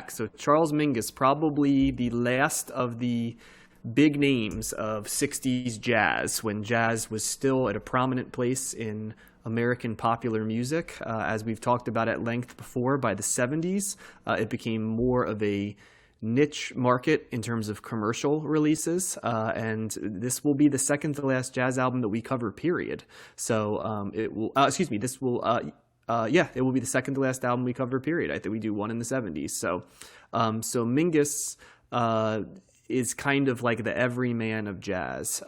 back. So Charles Mingus, probably the last of the big names of 60s jazz, when jazz was still at a prominent place in American popular music. As we've talked about at length before, by the 70s, it became more of a niche market in terms of commercial releases, and this will be the second to last jazz album that we cover, period. So it will, this will, it will be the second to last album we cover, period. I think we do one in the 70s. So Mingus is kind of like the everyman of jazz.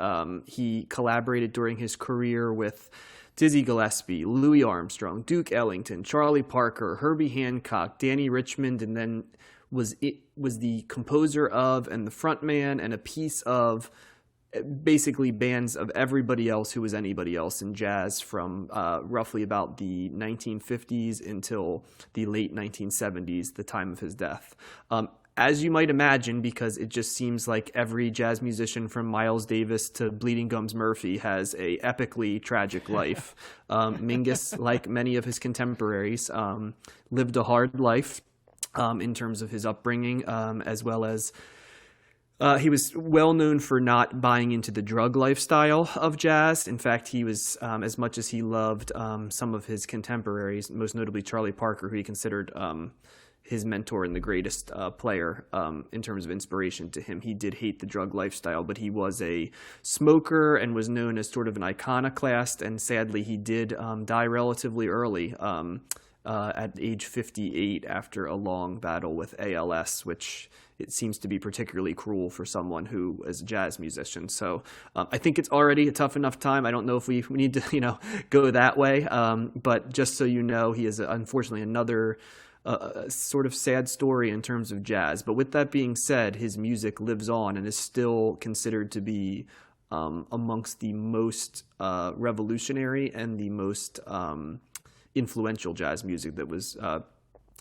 He collaborated during his career with Dizzy Gillespie, Louis Armstrong, Duke Ellington, Charlie Parker, Herbie Hancock, Danny Richmond, and then was the composer of and the frontman and a piece of basically bands of everybody else who was anybody else in jazz from roughly about the 1950s until the late 1970s, the time of his death. As you might imagine, because it just seems like every jazz musician from Miles Davis to Bleeding Gums Murphy has a epically tragic life. Mingus, like many of his contemporaries, lived a hard life in terms of his upbringing, as well as he was well known for not buying into the drug lifestyle of jazz. In fact, he was, as much as he loved some of his contemporaries, most notably Charlie Parker, who he considered his mentor and the greatest player in terms of inspiration to him. He did hate the drug lifestyle, but he was a smoker and was known as sort of an iconoclast, and sadly he did die relatively early at age 58 after a long battle with ALS, which it seems to be particularly cruel for someone who is a jazz musician. So I think it's already a tough enough time. I don't know if we need to go that way, but just so you know, he is unfortunately another sort of sad story in terms of jazz. But with that being said, his music lives on and is still considered to be amongst the most revolutionary and the most influential jazz music that was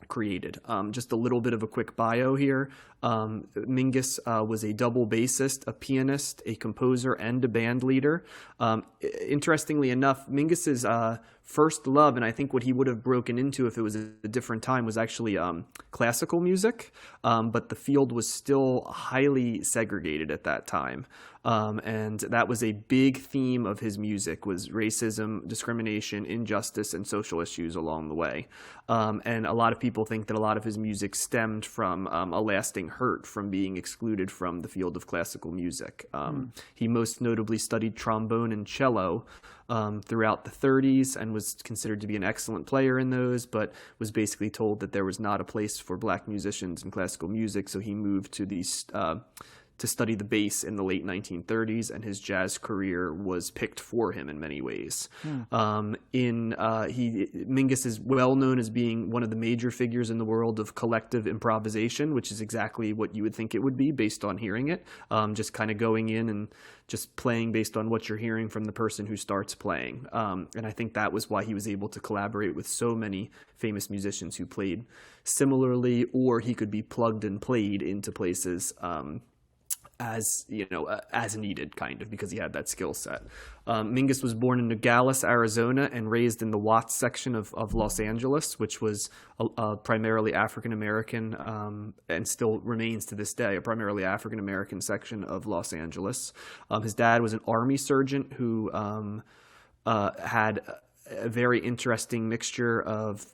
created. Just a little bit of a quick bio here. Mingus was a double bassist, a pianist, a composer, and a band leader. Interestingly enough, Mingus's first love, and I think what he would have broken into if it was a different time, was actually classical music, but the field was still highly segregated at that time. And that was a big theme of his music, was racism, discrimination, injustice, and social issues along the way. And a lot of people think that a lot of his music stemmed from a lasting hurt from being excluded from the field of classical music. He most notably studied trombone and cello throughout the 30s and was considered to be an excellent player in those, but was basically told that there was not a place for black musicians in classical music, so he moved to to study the bass in the late 1930s, and his jazz career was picked for him in many ways. Mingus is well known as being one of the major figures in the world of collective improvisation, which is exactly what you would think it would be based on hearing it. Just kind of going in and just playing based on what you're hearing from the person who starts playing. And I think that was why he was able to collaborate with so many famous musicians who played similarly, or he could be plugged and played into places as needed, kind of, because he had that skill set. Mingus was born in Nogales, Arizona, and raised in the Watts section of Los Angeles, which was primarily African-American, and still remains to this day a primarily African-American section of Los Angeles. His dad was an army surgeon who had a very interesting mixture of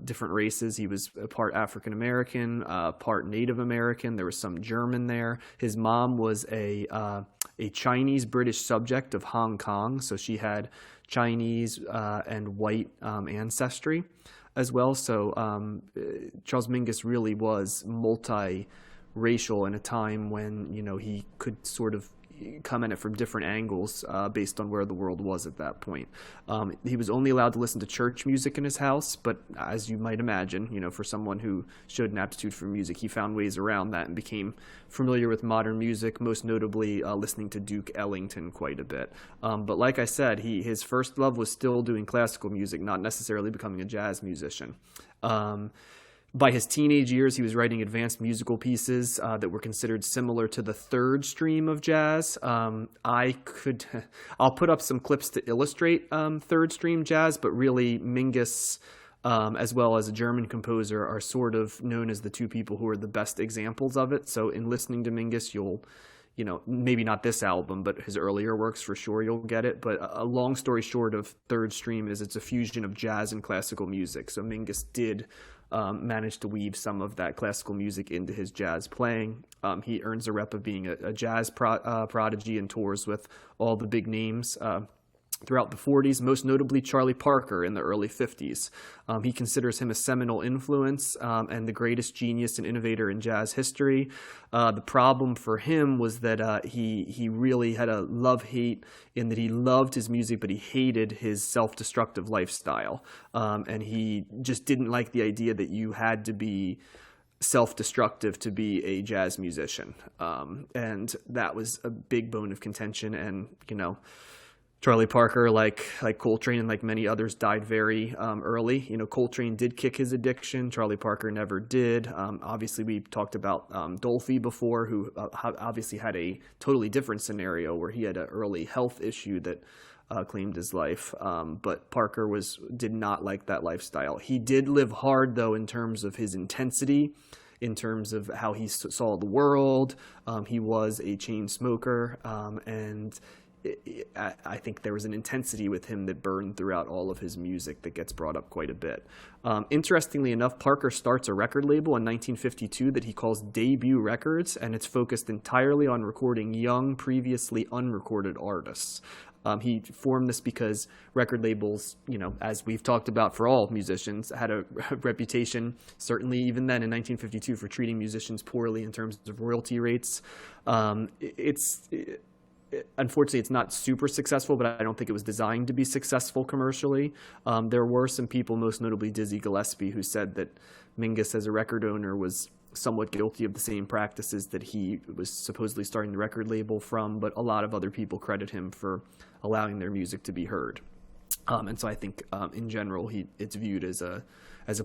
different races. He was part African-American, part Native American. There was some German there. His mom was a Chinese-British subject of Hong Kong, so she had Chinese and white ancestry as well. So Charles Mingus really was multi-racial in a time when, he could sort of come at it from different angles based on where the world was at that point. He was only allowed to listen to church music in his house, but as you might imagine, for someone who showed an aptitude for music, he found ways around that and became familiar with modern music, most notably listening to Duke Ellington quite a bit. But like I said, his first love was still doing classical music, not necessarily becoming a jazz musician. By his teenage years, he was writing advanced musical pieces that were considered similar to the third stream of jazz. I'll put up some clips to illustrate third stream jazz, but really Mingus as well as a German composer, are sort of known as the two people who are the best examples of it. So in listening to Mingus, you'll, maybe not this album, but his earlier works for sure, you'll get it. But a long story short of Third Stream is it's a fusion of jazz and classical music. So Mingus did manage to weave some of that classical music into his jazz playing. He earns a rep of being a jazz prodigy and tours with all the big names throughout the 40s, most notably Charlie Parker in the early 50s. He considers him a seminal influence and the greatest genius and innovator in jazz history. The problem for him was that he really had a love-hate in that he loved his music, but he hated his self-destructive lifestyle. And he just didn't like the idea that you had to be self-destructive to be a jazz musician. And that was a big bone of contention. And, Charlie Parker, like Coltrane and like many others, died very early. Coltrane did kick his addiction. Charlie Parker never did. Obviously, we talked about Dolphy before, who obviously had a totally different scenario where he had an early health issue that claimed his life. But Parker did not like that lifestyle. He did live hard, though, in terms of his intensity, in terms of how he saw the world. He was a chain smoker, and I think there was an intensity with him that burned throughout all of his music that gets brought up quite a bit. Interestingly enough, Parker starts a record label in 1952 that he calls Debut Records, and it's focused entirely on recording young, previously unrecorded artists. He formed this because record labels, as we've talked about for all musicians, had a reputation, certainly even then in 1952, for treating musicians poorly in terms of royalty rates. Unfortunately, it's not super successful, but I don't think it was designed to be successful commercially. There were some people, most notably Dizzy Gillespie, who said that Mingus, as a record owner, was somewhat guilty of the same practices that he was supposedly starting the record label from, but a lot of other people credit him for allowing their music to be heard. And so I think in general, it's viewed as a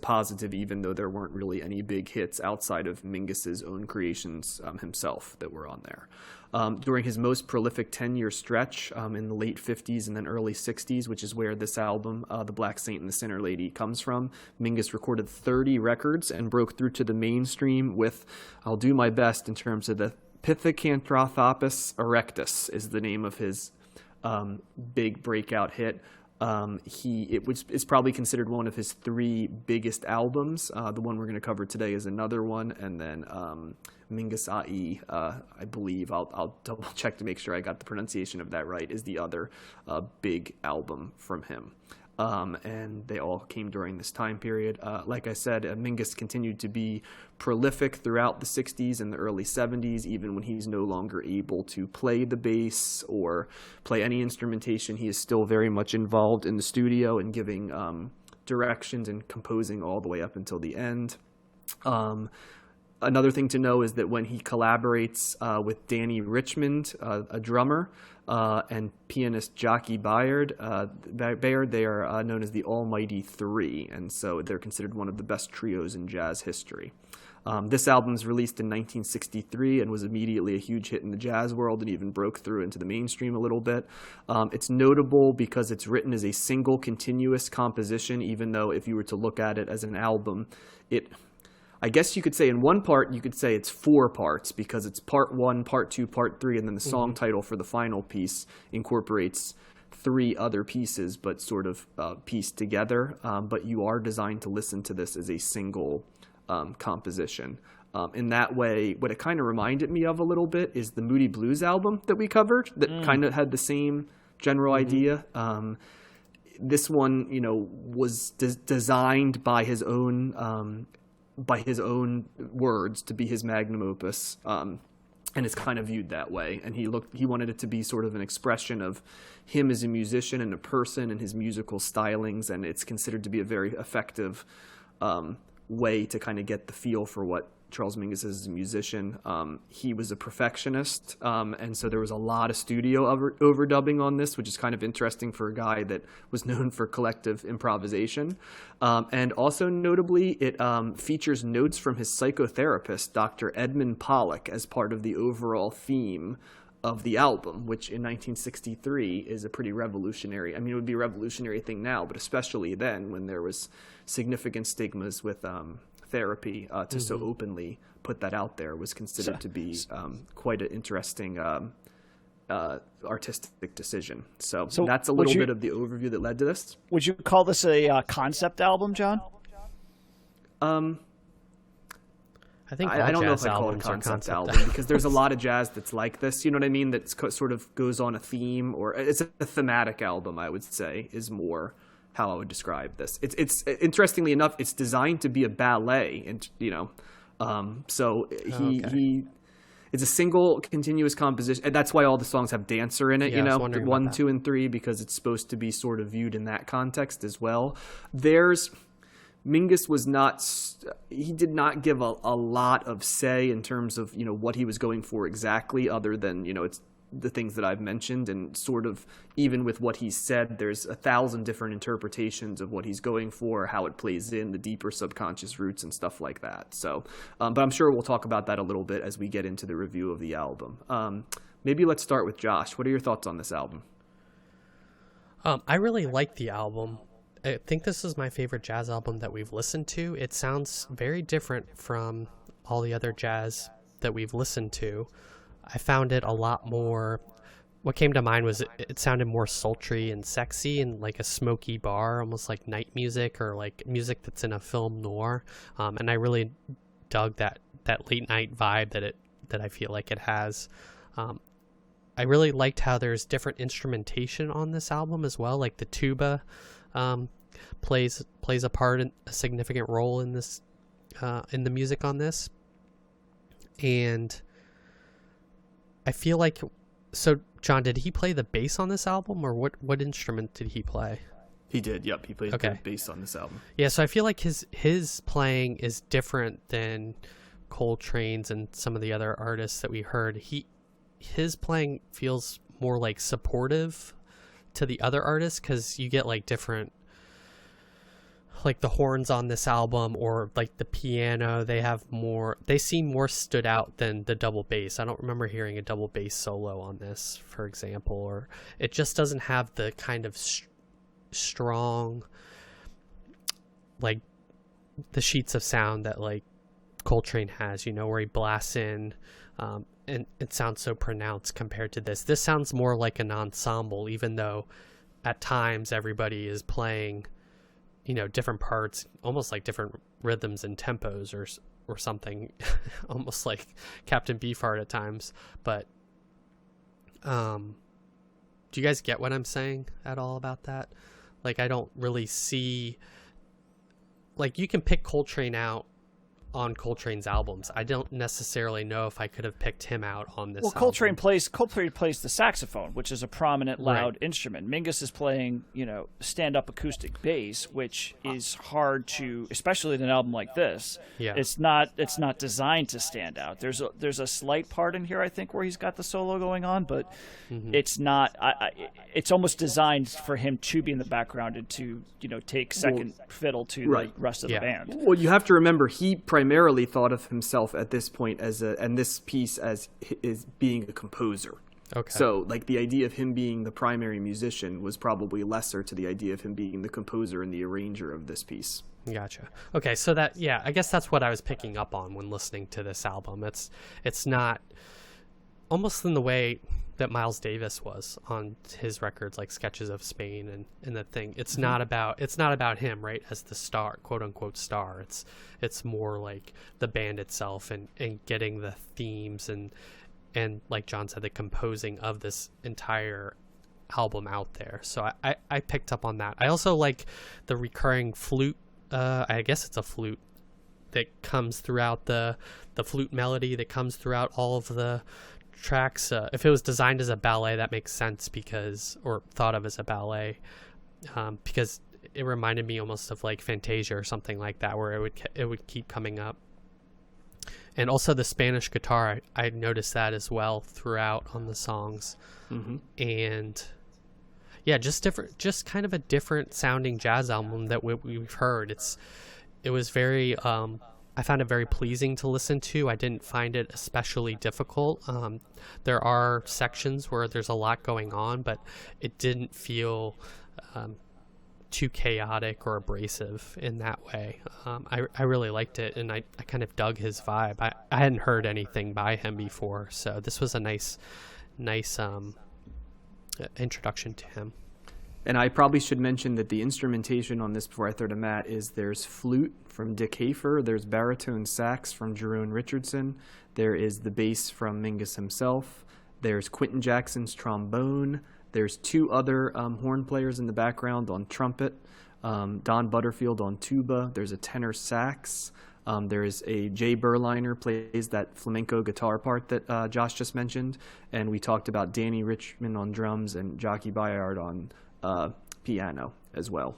positive, even though there weren't really any big hits outside of Mingus's own creations himself that were on there. During his most prolific 10-year stretch in the late 50s and then early 60s, which is where this album, The Black Saint and the Sinner Lady, comes from, Mingus recorded 30 records and broke through to the mainstream with, I'll do my best in terms of the Pithecanthropus erectus is the name of his big breakout hit. It's probably considered one of his three biggest albums. The one we're going to cover today is another one, and then MINGUS-THE, I believe, I'll double check to make sure I got the pronunciation of that right, is the other big album from him. And they all came during this time period. Like I said, Mingus continued to be prolific throughout the 60s and the early 70s, even when he's no longer able to play the bass or play any instrumentation. He is still very much involved in the studio and giving directions and composing all the way up until the end. Another thing to know is that when he collaborates with Danny Richmond, a drummer, and pianist Jockey Bayard, they are known as the Almighty Three, and so they're considered one of the best trios in jazz history. This album was released in 1963 and was immediately a huge hit in the jazz world and even broke through into the mainstream a little bit. It's notable because it's written as a single continuous composition, even though if you were to look at it as an album, I guess you could say in one part, you could say it's 4 parts because it's part 1, part 2, part 3, and then the song title for the final piece incorporates 3 other pieces, but sort of pieced together. But you are designed to listen to this as a single composition. In that way, what it kind of reminded me of a little bit is the Moody Blues album that we covered that kind of had the same general idea. This one, was designed by his own words to be his magnum opus, and it's kind of viewed that way. And he wanted it to be sort of an expression of him as a musician and a person and his musical stylings, and it's considered to be a very effective way to kind of get the feel for what Charles Mingus is as a musician. He was a perfectionist, and so there was a lot of studio overdubbing on this, which is kind of interesting for a guy that was known for collective improvisation. And also notably, it features notes from his psychotherapist, Dr. Edmund Pollack, as part of the overall theme of the album, which in 1963 is a pretty revolutionary. I mean, it would be a revolutionary thing now, but especially then when there was significant stigmas with therapy, to so openly put that out there was considered to be quite an interesting artistic decision. So that's a little bit of the overview that led to this. Would you call this a concept album, John? I think I don't know if I call it a concept album because there's a lot of jazz that's like this. You know what I mean? That sort of goes on a theme, or it's a thematic album. I would say is more how I would describe this. It's interestingly enough, it's designed to be a ballet, and so he it's a single continuous composition, and that's why all the songs have dancer in it. Yeah, you know, 1, 2, and 3, because it's supposed to be sort of viewed in that context as well. Mingus was not, he did not give a lot of say in terms of, you know, what he was going for exactly, other than, you know, it's the things that I've mentioned, and sort of even with what he said, there's 1,000 different interpretations of what he's going for, how it plays in the deeper subconscious roots and stuff like that. So, but I'm sure we'll talk about that a little bit as we get into the review of the album. Maybe let's start with Josh. What are your thoughts on this album? I really like the album. I think this is my favorite jazz album that we've listened to. It sounds very different from all the other jazz that we've listened to. I found it a lot more, what came to mind was it sounded more sultry and sexy and like a smoky bar, almost like night music or like music that's in a film noir. And I really dug that late night vibe that I feel like it has. I really liked how there's different instrumentation on this album as well, like the tuba plays a part, a significant role in this, in the music on this. And I feel like, so John, did he play the bass on this album, or what instrument did he play? He did. Yep, he played the bass on this album. Yeah, so I feel like his playing is different than Coltrane's and some of the other artists that we heard. His playing feels more like supportive to the other artists, because you get like different, like the horns on this album, or like the piano, they seem more stood out than the double bass. I don't remember hearing a double bass solo on this, for example, or it just doesn't have the kind of strong, like the sheets of sound that like Coltrane has, you know, where he blasts in, and it sounds so pronounced compared to this. This sounds more like an ensemble, even though at times everybody is playing, you know, different parts, almost like different rhythms and tempos or something, almost like Captain Beefheart at times. But do you guys get what I'm saying at all about that? Like, I don't really see, like, you can pick Coltrane out on Coltrane's albums. I don't necessarily know if I could have picked him out on this album. Coltrane plays the saxophone, which is a prominent loud instrument. Mingus is playing, you know, stand-up acoustic bass, which is hard to, especially in an album like this. Yeah. It's not designed to stand out. There's a slight part in here, I think, where he's got the solo going on, but it's not. It's almost designed for him to be in the background and to, you know, take second fiddle to the rest of the band. Well, you have to remember, he primarily thought of himself at this point and this piece as being a composer. Okay. So, like, the idea of him being the primary musician was probably lesser to the idea of him being the composer and the arranger of this piece. Gotcha. Okay, so that, yeah, I guess that's what I was picking up on when listening to this album. It's not almost in the way that Miles Davis was on his records, like Sketches of Spain and the thing. It's not about him, right, as the star, quote unquote star. It's more like the band itself and getting the themes and like John said, the composing of this entire album out there. So I picked up on that. I also like the recurring flute. I guess it's a flute that comes throughout the flute melody that comes throughout all of the tracks. If it was designed as a ballet, that makes sense, or thought of as a ballet, because it reminded me almost of like Fantasia or something like that, where it would keep coming up. And also the Spanish guitar, I noticed that as well throughout on the songs. And yeah, just kind of a different sounding jazz album that we've heard. It was very, I I found it very pleasing to listen to. I didn't find it especially difficult. There are sections where there's a lot going on, but it didn't feel too chaotic or abrasive in that way. I really liked it, and I kind of dug his vibe. I hadn't heard anything by him before, so this was a nice introduction to him. And I probably should mention that the instrumentation on this, before I throw to Matt, is there's flute from Dick Hafer, there's baritone sax from Jerome Richardson, there is the bass from Mingus himself, there's Quentin Jackson's trombone, there's 2 other horn players in the background on trumpet, Don Butterfield on tuba, there's a tenor sax, there is a Jay Berliner plays that flamenco guitar part that Josh just mentioned, and we talked about Danny Richmond on drums and Jockey Bayard on piano as well.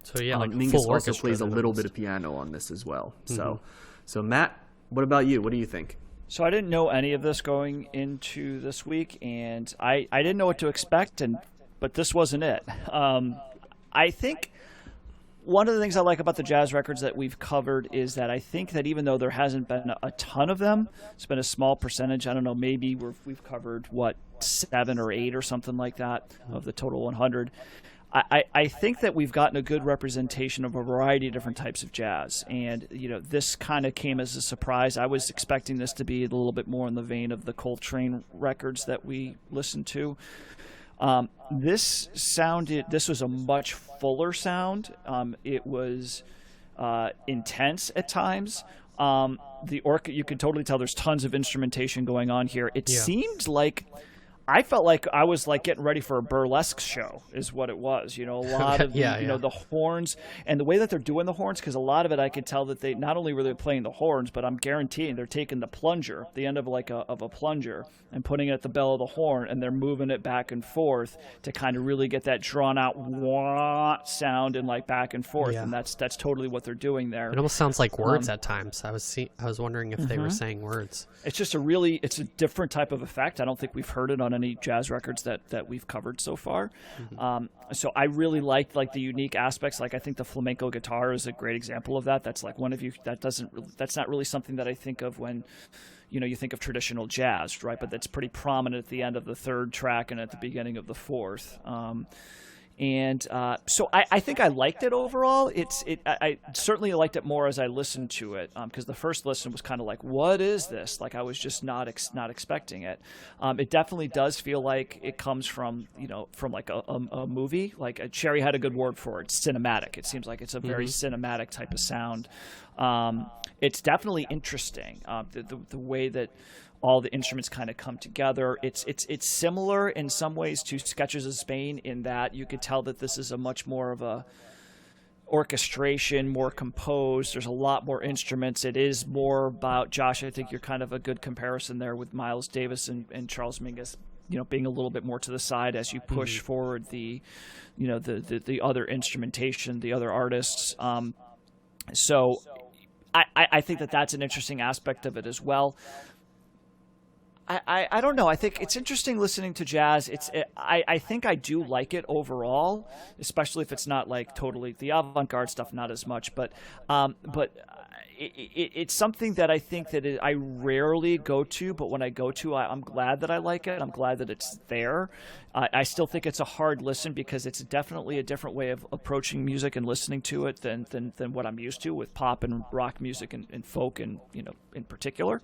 So yeah, like Mingus full also orchestra plays a little bit almost. of piano on this as well. Mm-hmm. So Matt, what about you? What do you think? So I didn't know any of this going into this week, and I didn't know what to expect, but this wasn't it. I think one of the things I like about the jazz records that we've covered is that I think that even though there hasn't been a ton of them, it's been a small percentage. I don't know, maybe we've covered, 7 or 8 or something like that of the total 100. I think that we've gotten a good representation of a variety of different types of jazz. And, this kind of came as a surprise. I was expecting this to be a little bit more in the vein of the Coltrane records that we listened to. This was a much fuller sound. It was intense at times. You could totally tell there's tons of instrumentation going on here. It seemed like I felt like I was like getting ready for a burlesque show is what it was. A lot of the horns and the way that they're doing the horns, because a lot of it I could tell that they not only were they playing the horns, but I'm guaranteeing they're taking the plunger, the end of a plunger, and putting it at the bell of the horn, and they're moving it back and forth to kind of really get that drawn out wah sound and like back and forth, and that's totally what they're doing there. It almost sounds like words at times. I was wondering if they were saying words. It's just it's a different type of effect. I don't think we've heard it on any jazz records that we've covered so far. So I really liked the unique aspects. Like I think the flamenco guitar is a great example of that. That's like one of you that's not really something that I think of when you think of traditional jazz, right? But that's pretty prominent at the end of the 3rd track and at the beginning of the 4th. So I think I liked it overall. I certainly liked it more as I listened to it, because the first listen was kind of like, what is this? Like I was just not expecting it. It definitely does feel like it comes from like a movie. Like Cherry had a good word for it, cinematic. It seems like it's a very cinematic type of sound. It's definitely interesting, the way that all the instruments kind of come together. It's similar in some ways to Sketches of Spain in that you could tell that this is a much more of a orchestration, more composed. There's a lot more instruments. It is more about, Josh, I think you're kind of a good comparison there with Miles Davis and Charles Mingus, being a little bit more to the side as you push forward the other instrumentation, the other artists. So I think that's an interesting aspect of it as well. I don't know. I think it's interesting listening to jazz. I think I do like it overall, especially if it's not like totally the avant-garde stuff, not as much. But it's something that I think that I rarely go to. But when I go to, I'm glad that I like it. I'm glad that it's there. I still think it's a hard listen because it's definitely a different way of approaching music and listening to it than what I'm used to with pop and rock music and folk and in particular.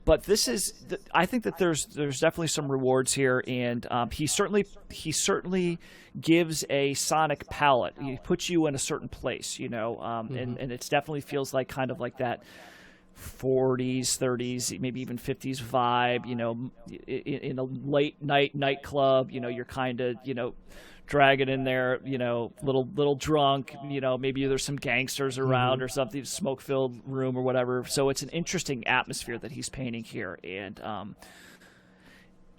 But this is, I think that there's definitely some rewards here, and he certainly gives a sonic palette. He puts you in a certain place, and it definitely feels like kind of like that 40s, 30s, maybe even 50s vibe. In a late night nightclub, you're kind of dragging in there, little drunk, maybe there's some gangsters around or something, smoke-filled room or whatever. So it's an interesting atmosphere that he's painting here, and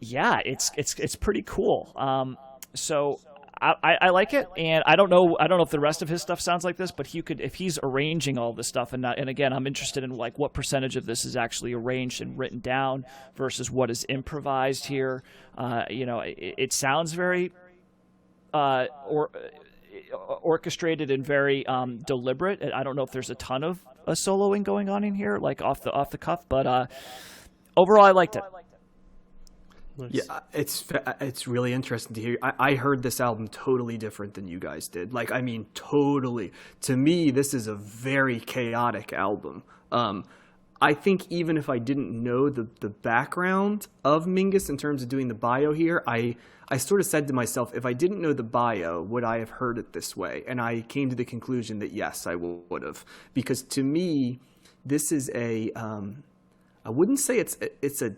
it's pretty cool. So I like it, and I don't know if the rest of his stuff sounds like this, but if he's arranging all this stuff, and again, I'm interested in like what percentage of this is actually arranged and written down versus what is improvised here. It sounds very orchestrated and very deliberate. I don't know if there's a ton of a soloing going on in here, like off the cuff. But overall, I liked it. Yeah, it's really interesting to hear. I heard this album totally different than you guys did. Like, I mean, totally. To me, this is a very chaotic album. I think even if I didn't know the background of Mingus in terms of doing the bio here, I sort of said to myself, if I didn't know the bio, would I have heard it this way? And I came to the conclusion that yes, I would have. Because to me, this is I wouldn't say it's a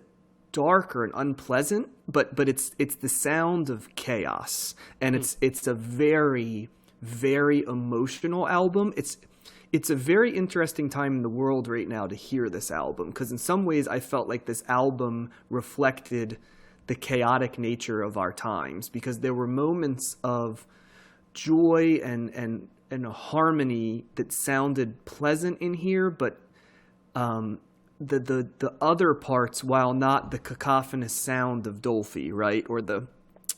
dark or an unpleasant, but it's the sound of chaos, and it's a very, very emotional album. It's a very interesting time in the world right now to hear this album, because in some ways I felt like this album reflected the chaotic nature of our times, because there were moments of joy and a harmony that sounded pleasant in here, but the other parts, while not the cacophonous sound of Dolphy, right, or the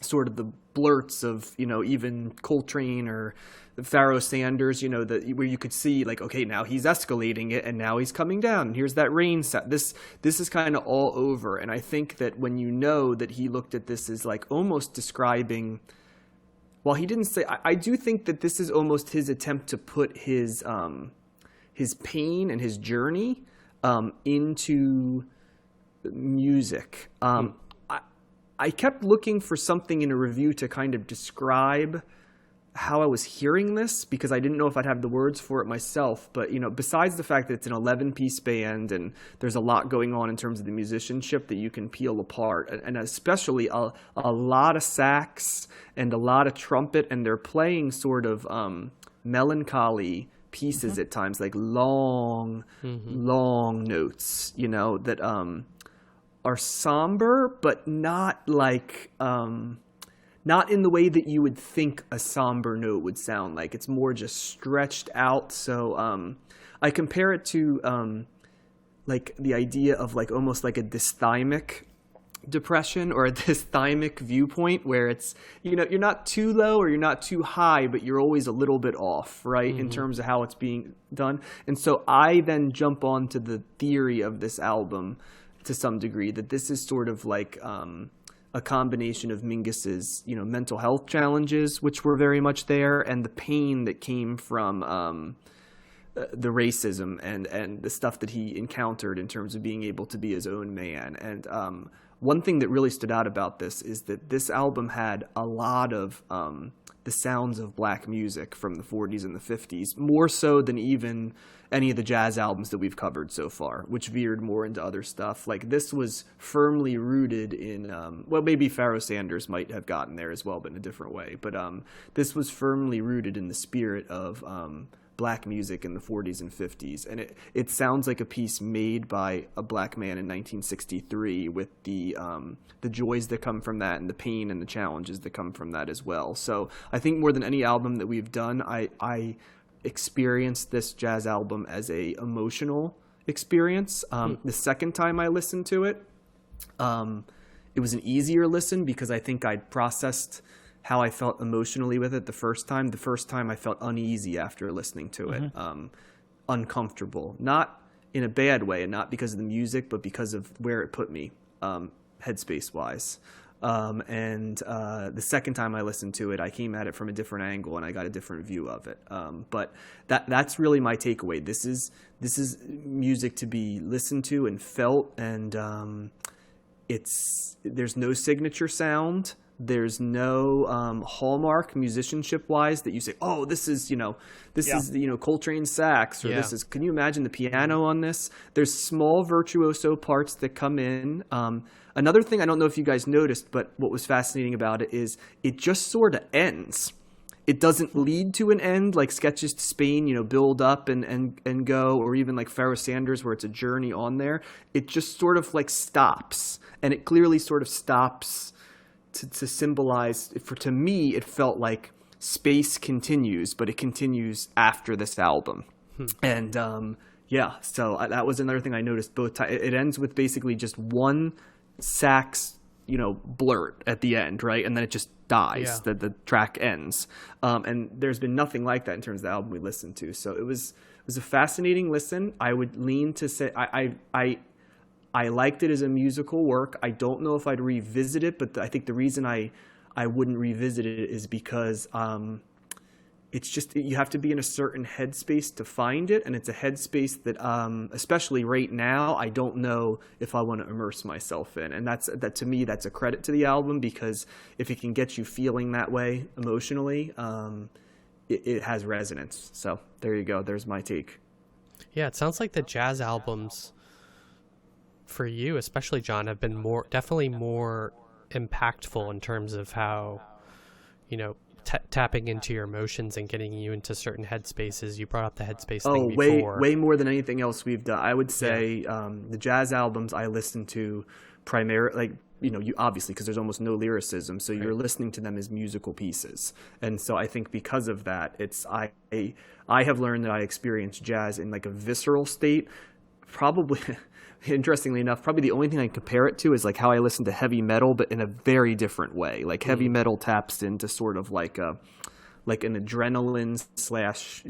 sort of the blurts of, you know, even Coltrane or Pharoah Sanders, you know, where you could see like, okay, now he's escalating it and now he's coming down. And here's that rain set. This is kind of all over. And I think that when you know that he looked at this as like almost describing, well, he didn't say, I do think that this is almost his attempt to put his pain and his journey into music. I kept looking for something in a review to kind of describe how I was hearing this, because I didn't know if I'd have the words for it myself. But, you know, besides the fact that it's an 11-piece band and there's a lot going on in terms of the musicianship that you can peel apart, and especially a lot of sax and a lot of trumpet, and they're playing sort of melancholy pieces at times, like long notes, you know, that are somber, but not like not in the way that you would think a somber note would sound like. It's more just stretched out. So I compare it to like the idea of like almost like a dysthymic depression or a dysthymic viewpoint, where it's, you know, you're not too low or you're not too high, but you're always a little bit off, right, in terms of how it's being done. And so I then jump onto the theory of this album to some degree, that this is sort of like a combination of Mingus's, you know, mental health challenges, which were very much there, and the pain that came from the racism and the stuff that he encountered in terms of being able to be his own man. And one thing that really stood out about this is that this album had a lot of the sounds of black music from the 40s and the 50s, more so than even any of the jazz albums that we've covered so far, which veered more into other stuff. Like, this was firmly rooted in, well, maybe Pharoah Sanders might have gotten there as well, but in a different way. But this was firmly rooted in the spirit of black music in the 40s and 50s. And it sounds like a piece made by a black man in 1963, with the joys that come from that and the pain and the challenges that come from that as well. So I think more than any album that we've done, I experienced this jazz album as a emotional experience. The second time I listened to it, it was an easier listen, because I think I'd processed how I felt emotionally with it the first time. The first time I felt uneasy after listening to it, uncomfortable, not in a bad way, and not because of the music, but because of where it put me, headspace wise. And the second time I listened to it, I came at it from a different angle and I got a different view of it. But that's really my takeaway. This is music to be listened to and felt, and there's no signature sound. There's no hallmark musicianship wise that you say, oh, this is, is, Coltrane sax, or this is, can you imagine the piano on this? There's small virtuoso parts that come in. Another thing, I don't know if you guys noticed, but what was fascinating about it is it just sort of ends. It doesn't lead to an end like Sketches to Spain, build up and go, or even like Pharoah Sanders, where it's a journey on there. It just sort of like stops, and it clearly sort of stops to symbolize, to me, it felt like space continues, but it continues after this album. And so that was another thing I noticed both times. It ends with basically just one sax, blurt at the end, right? And then it just dies. The track ends. And there's been nothing like that in terms of the album we listened to. So it was was a fascinating listen. I would lean to say I liked it as a musical work. I don't know if I'd revisit it, but I think the reason I wouldn't revisit it is because it's just, you have to be in a certain headspace to find it, and it's a headspace that especially right now I don't know if I want to immerse myself in. And that to me, that's a credit to the album, because if it can get you feeling that way emotionally, it has resonance. So there you go. There's my take. Yeah, it sounds like the jazz albums for you, especially John, have been definitely more impactful in terms of how, tapping into your emotions and getting you into certain headspaces. You brought up the headspace thing before. Way more than anything else we've done. I would say the jazz albums I listen to primarily, you obviously, because there's almost no lyricism, so you're listening to them as musical pieces. And so I think because of that, I have learned that I experience jazz in like a visceral state. Probably, interestingly enough, probably the only thing I can compare it to is like how I listen to heavy metal, but in a very different way. Like heavy metal taps into sort of like an adrenaline slash,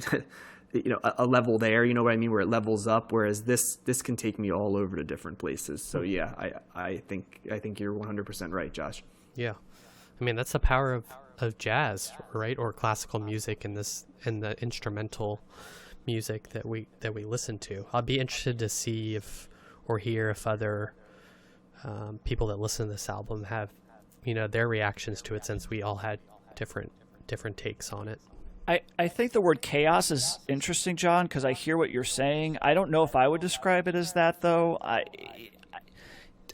a level there, you know what I mean, where it levels up. Whereas this can take me all over to different places. So yeah, I think you're 100% right, Josh. Yeah, I mean that's the power of jazz, right, or classical music in the instrumental music that we listen to. I'll be interested to see hear if other people that listen to this album have their reactions to it, since we all had different takes on it. I think the word chaos is interesting, John, because I hear what you're saying. I don't know if I would describe it as that, though.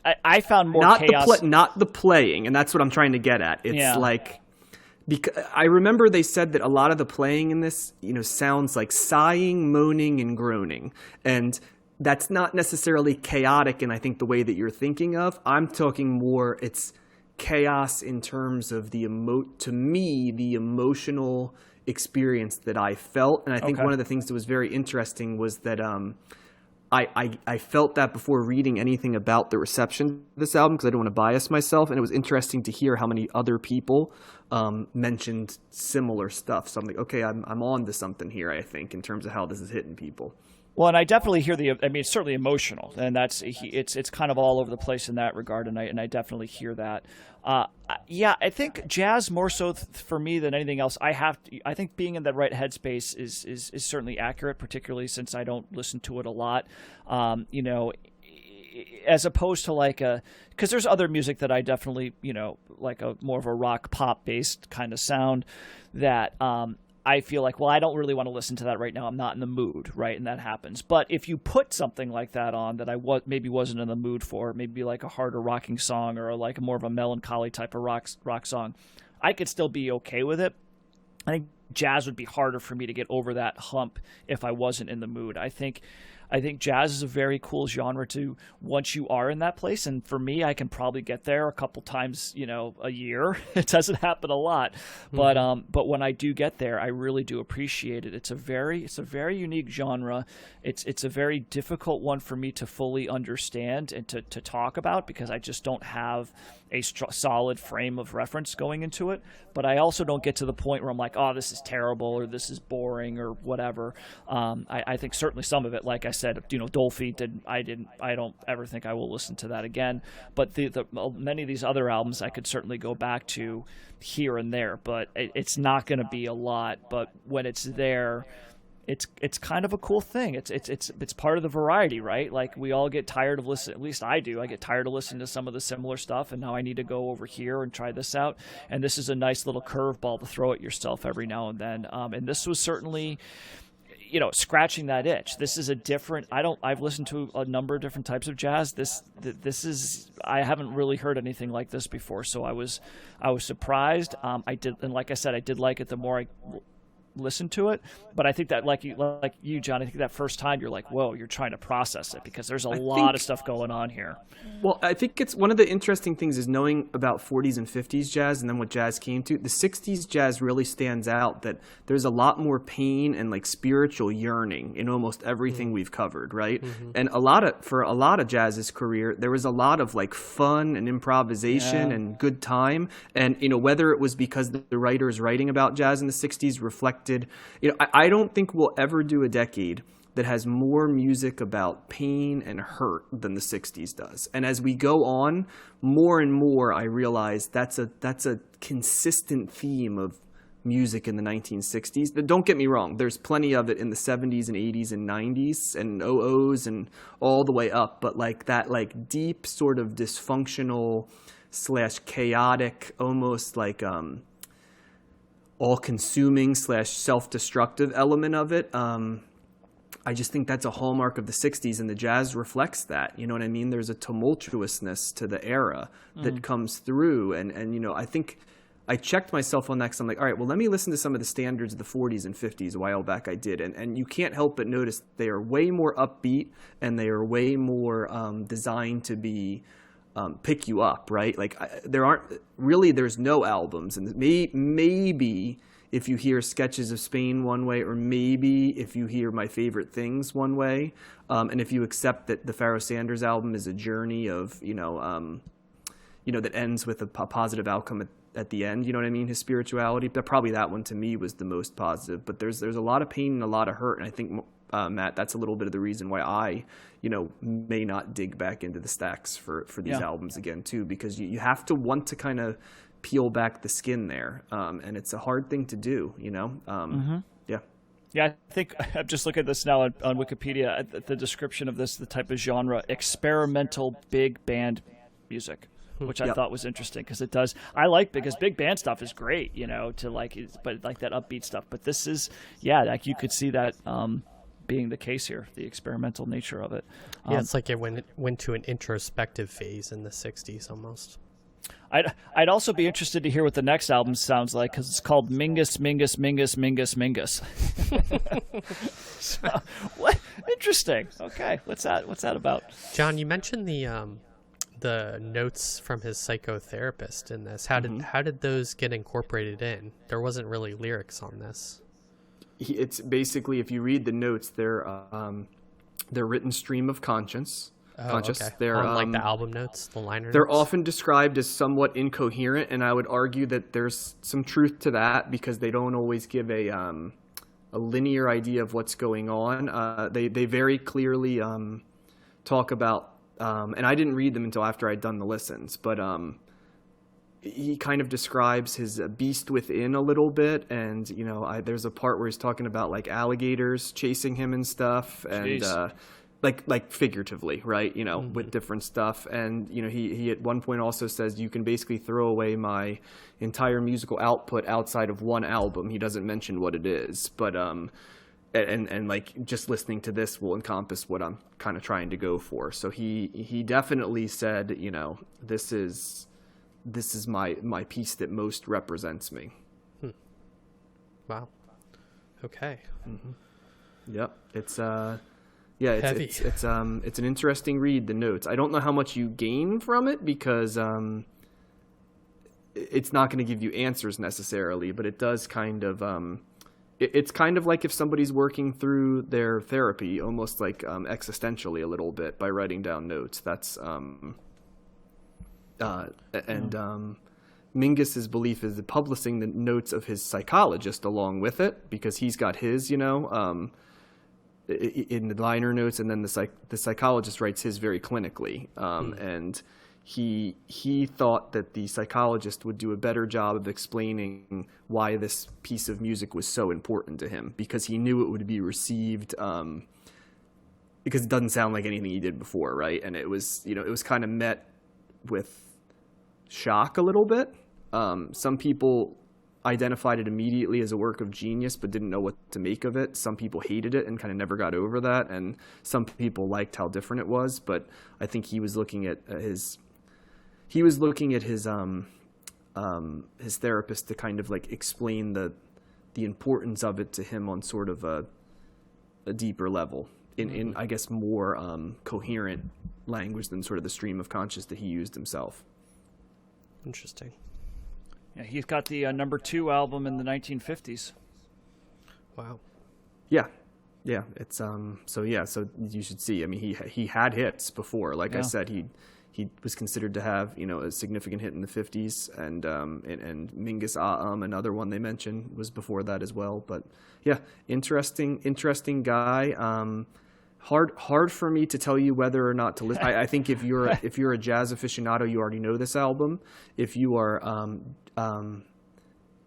I found more chaos. Not the playing, and that's what I'm trying to get at. It's like, because I remember they said that a lot of the playing in this, sounds like sighing, moaning, and groaning. And that's not necessarily chaotic in, I think, the way that you're thinking of. I'm talking more, it's chaos in terms of the emotional experience that I felt. And I think one of the things that was very interesting was that I felt that before reading anything about the reception of this album, because I don't want to bias myself. And it was interesting to hear how many other people mentioned similar stuff. So I'm like, okay, I'm on to something here, I think, in terms of how this is hitting people. Well, and I definitely hear it's certainly emotional, and it's kind of all over the place in that regard, and I definitely hear that. I think jazz more so for me than anything else. I think being in the right headspace is certainly accurate, particularly since I don't listen to it a lot. As opposed to because there's other music that I definitely, like a more of a rock pop based kind of sound that I feel like, well, I don't really want to listen to that right now. I'm not in the mood, right? And that happens. But if you put something like that on that I maybe wasn't in the mood for, maybe like a harder rocking song or like more of a melancholy type of rock song, I could still be okay with it. I think jazz would be harder for me to get over that hump if I wasn't in the mood. I think jazz is a very cool genre to, once you are in that place. And for me, I can probably get there a couple times, a year. It doesn't happen a lot, but when I do get there, I really do appreciate it. It's a very unique genre. It's a very difficult one for me to fully understand and to talk about, because I just don't have a solid frame of reference going into it. But I also don't get to the point where I'm like, oh, this is terrible or this is boring or whatever. I think certainly some of it, like I said, Dolphy I don't ever think I will listen to that again. But the many of these other albums I could certainly go back to here and there, but it's not going to be a lot. But when it's there, it's kind of a cool thing. It's part of the variety, right? Like we all get tired of listening. At least I do. I get tired of listening to some of the similar stuff, and now I need to go over here and try this out. And this is a nice little curveball to throw at yourself every now and then. And this was certainly, scratching that itch. This is a different. I've listened to a number of different types of jazz. This is. I haven't really heard anything like this before, so I was surprised. I did, and like I said, I did like it the more I listen to it. But I think that like you John, I think that first time you're like, whoa, you're trying to process it, because there's a lot of stuff going on here. Well, I think it's one of the interesting things is knowing about 40s and 50s jazz and then what jazz came to. The 60s jazz really stands out, that there's a lot more pain and like spiritual yearning in almost everything we've covered, right? And for a lot of jazz's career, there was a lot of like fun and improvisation and good time. And whether it was because the writers writing about jazz in the 60s reflected reflected. I don't think we'll ever do a decade that has more music about pain and hurt than the 60s does. And as we go on, more and more I realize that's a consistent theme of music in the 1960s. But don't get me wrong, there's plenty of it in the 70s and 80s and 90s and 00s and all the way up, but like that like deep sort of dysfunctional / chaotic, almost like all-consuming / self-destructive element of it, I just think that's a hallmark of the 60s, and the jazz reflects that. You know what I mean? There's a tumultuousness to the era that comes through. And I think I checked myself on that because I'm like, all right, well, let me listen to some of the standards of the 40s and 50s. A while back I did. And you can't help but notice they are way more upbeat, and they are way more designed to be pick you up, right? Like there's no albums. And maybe if you hear Sketches of Spain one way, or maybe if you hear My Favorite Things one way, and if you accept that the Pharoah Sanders album is a journey of, that ends with a positive outcome at the end, you know what I mean, his spirituality, but probably that one to me was the most positive. But there's a lot of pain and a lot of hurt, and I think, Matt, that's a little bit of the reason why I, may not dig back into the stacks for these albums again, too, because you have to want to kind of peel back the skin there, and it's a hard thing to do, Yeah, I think I'm just looking at this now on Wikipedia. The description of this, the type of genre, experimental big band music, which I thought was interesting because it does. I like, because big band stuff is great, to like, but like that upbeat stuff. But this is, like you could see that being the case here, the experimental nature of it. It's like it went to an introspective phase in the 60s almost. I'd also be interested to hear what the next album sounds like, because it's called Mingus, Mingus, Mingus, Mingus, Mingus. So, what? Interesting. Okay, what's that about? John, you mentioned the notes from his psychotherapist in this. How did those get incorporated in? There wasn't really lyrics on this. It's basically, if you read the notes, they're written stream of conscious. Okay. They're like the album notes, the liner They're notes? often described as somewhat incoherent, and I would argue that there's some truth to that, because they don't always give a linear idea of what's going on. They very clearly talk about, and I didn't read them until after I'd done the listens, but he kind of describes his beast within a little bit, and there's a part where he's talking about like alligators chasing him and stuff, and like figuratively, right? With different stuff. And, he at one point also says you can basically throw away my entire musical output outside of one album. He doesn't mention what it is, but, and like just listening to this will encompass what I'm kind of trying to go for. So he definitely said, this is my piece that most represents me. Wow. Okay. Yep. It's heavy. It's an interesting read, the notes. I don't know how much you gain from it, because it's not going to give you answers necessarily, but it does kind of it's kind of like if somebody's working through their therapy, almost like existentially a little bit, by writing down notes. That's Mingus's belief is publishing the notes of his psychologist along with it, because he's got his, in the liner notes, and then the psychologist writes his very clinically, and he thought that the psychologist would do a better job of explaining why this piece of music was so important to him, because he knew it would be received, because it doesn't sound like anything he did before, right? And it was kind of met with shock a little bit. Some people identified it immediately as a work of genius, but didn't know what to make of it. Some people hated it and kind of never got over that, and some people liked how different it was. But I think he was looking at his therapist to kind of like explain the importance of it to him on sort of a deeper level, in I guess more coherent language than sort of the stream of conscious that he used himself. Interesting. Yeah, he's got the number 2 album in the 1950s. Wow. Yeah. It's so you should see. I mean, he had hits before. Like I said, he was considered to have, you know, a significant hit in the 50s, and MINGUS-THE, another one they mentioned, was before that as well. But yeah, interesting guy. Hard for me to tell you whether or not to listen. I think if you're a jazz aficionado, you already know this album. If you are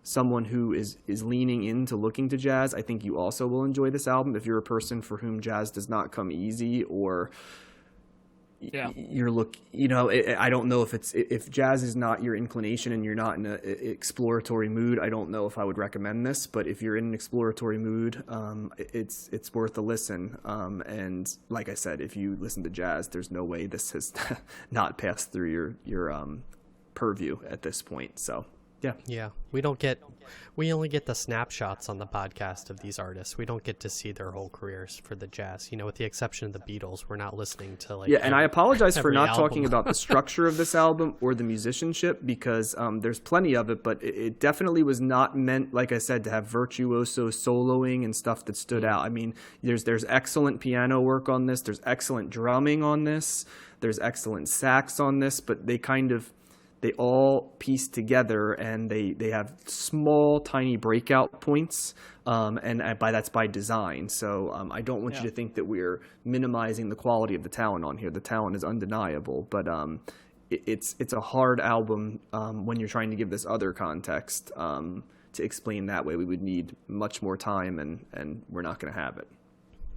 someone who is leaning into looking to jazz, I think you also will enjoy this album. If you're a person for whom jazz does not come easy, or I don't know if jazz is not your inclination and you're not in an exploratory mood, I don't know if I would recommend this. But if you're in an exploratory mood, it's worth a listen. And like I said, if you listen to jazz, there's no way this has not passed through your purview at this point. So yeah, we only get the snapshots on the podcast of these artists. We don't get to see their whole careers for the jazz, you know, with the exception of the Beatles. We're not listening to and I apologize for not album. talking about the structure of this album or the musicianship, because there's plenty of it, but it definitely was not meant, like I said, to have virtuoso soloing and stuff that stood out. I mean, there's excellent piano work on this, there's excellent drumming on this, there's excellent sax on this, but they all piece together, and they have small, tiny breakout points, and that's by design. So I don't want you to think that we're minimizing the quality of the talent on here. The talent is undeniable, but it's a hard album when you're trying to give this other context to explain that way. We would need much more time, and we're not going to have it.